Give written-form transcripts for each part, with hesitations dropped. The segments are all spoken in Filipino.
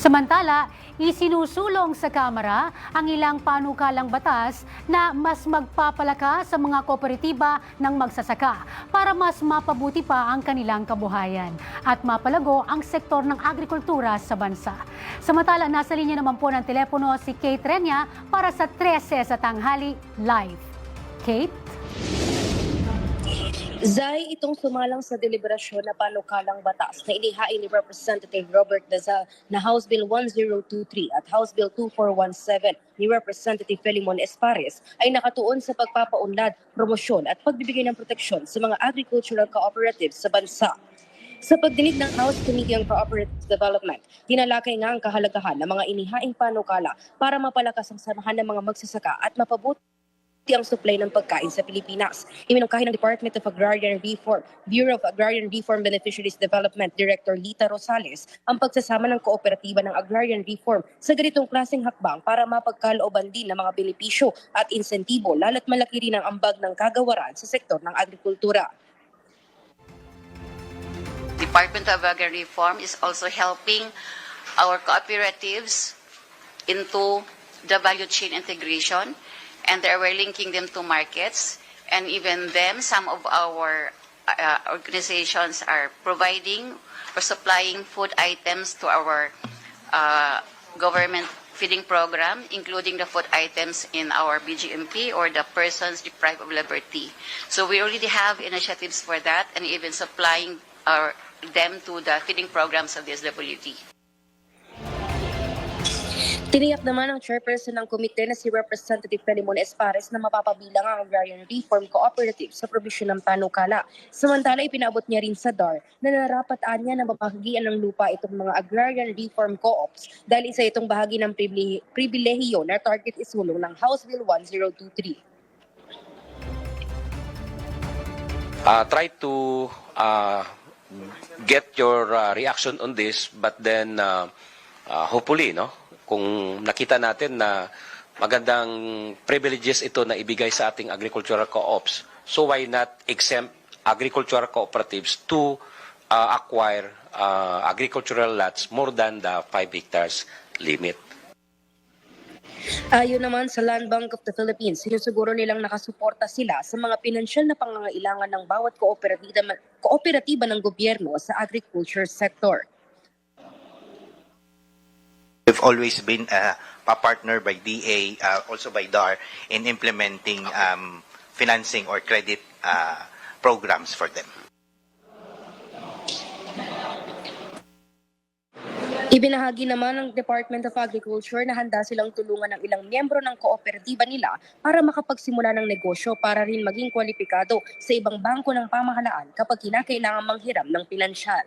Samantala, isinusulong sa Kamara ang ilang panukalang batas na mas magpapalakas sa mga kooperatiba ng magsasaka para mas mapabuti pa ang kanilang kabuhayan at mapalago ang sektor ng agrikultura sa bansa. Samantala, nasa linya naman po ng telepono si Kate Renya para sa 13 sa tanghali live. Kate? Zay, itong sumalang sa deliberasyon na panukalang batas na inihain ni Representative Robert Dazal na House Bill 1023 at House Bill 2417 ni Representative Felimon Espares ay nakatuon sa pagpapaunlad, promosyon at pagbibigay ng proteksyon sa mga agricultural cooperatives sa bansa. Sa pagdinig ng House Committee on Cooperative Development, tinalakay nga ang kahalagahan ng mga inihaing panukala para mapalakas ang samahan ng mga magsasaka at mapabuti ang supply ng pagkain sa Pilipinas. Iminungkahi ng Department of Agrarian Reform, Bureau of Agrarian Reform Beneficiaries Development Director Lita Rosales ang pagsasama ng kooperatiba ng Agrarian Reform sa ganitong klaseng hakbang para mapagkalooban din ng mga benepisyo at insentibo lalo't malaki rin ang ambag ng kagawaran sa sektor ng agrikultura. Department of Agrarian Reform is also helping our cooperatives into the value chain integration, and we're linking them to markets, and even them, some of our organizations are providing or supplying food items to our government feeding program, including the food items in our BGMP or the persons deprived of liberty. So we already have initiatives for that, and even supplying them to the feeding programs of the SWD. Tiniyak naman ng chairperson ng komite na si Representative Felimon Espares na mapapabilang ang Agrarian Reform Cooperative sa probisyon ng panukala. Samantala, ipinaabot niya rin sa DAR na narapataan niya na mapahagian ng lupa itong mga Agrarian Reform Co-ops dahil isa itong bahagi ng pribilehiyo na target isulong ng House Bill 1023. Try to get your reaction on this, but then hopefully, kung nakita natin na magandang privileges ito na ibigay sa ating agricultural co-ops, so why not exempt agricultural cooperatives to acquire agricultural lots more than the 5 hectares limit? Ayon naman sa Land Bank of the Philippines, sinusuguro nilang nakasuporta sila sa mga pinansyal na pangangailangan ng bawat kooperatiba ng gobyerno sa agriculture sector. We've always been a partner by DA, also by DAR, in implementing financing or credit programs for them. Ibinahagi naman ng Department of Agriculture na handa silang tulungan ng ilang miyembro ng kooperatiba nila para makapagsimula ng negosyo para rin maging kwalipikado sa ibang bangko ng pamahalaan kapag kinakailangan manghiram ng pinansyal.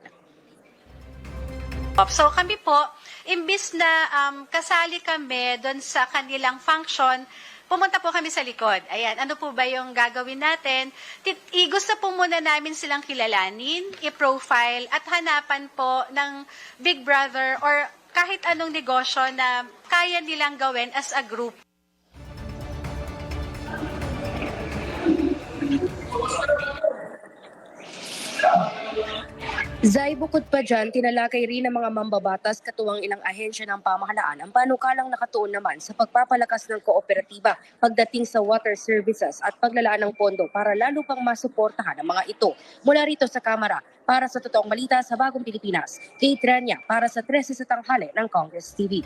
So kami po, imbis na kasali kami doon sa kanilang function, pumunta po kami sa likod. Ayan, ano po ba yung gagawin natin? Gusto po muna namin silang kilalanin, i-profile at hanapan po ng Big Brother or kahit anong negosyo na kaya nilang gawin as a group. Zay, bukod pa dyan, tinalakay rin ng mga mambabatas katuwang ilang ahensya ng pamahalaan ang panukalang nakatuon naman sa pagpapalakas ng kooperatiba pagdating sa water services at paglalaan ng pondo para lalo pang masuportahan ang mga ito. Mula rito sa Kamara, para sa Totoong Balita sa Bagong Pilipinas, Kate Renya para sa 13 sa tanghali ng Congress TV.